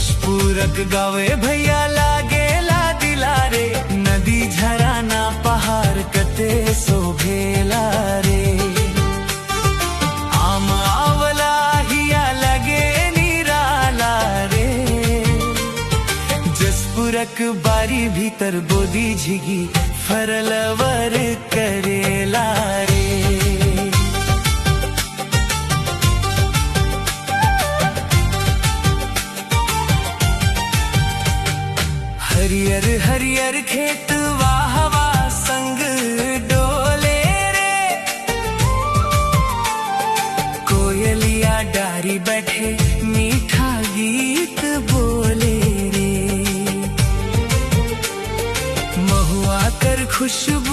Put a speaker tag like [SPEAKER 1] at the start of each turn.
[SPEAKER 1] जसपुरक गावे भैया लागे ला दिलारे, नदी झराना पहाड़ कते शोभेला रे। आम आवला हिया लगे निराला रे, जसपुरक बारी भीतर गोदी झिगी फरलवर करेला रे। हरियर हरियर खेत वाहवा संग डोले रे, कोयलिया डारी बैठे मीठा गीत बोले रे। महुआ कर खुशबू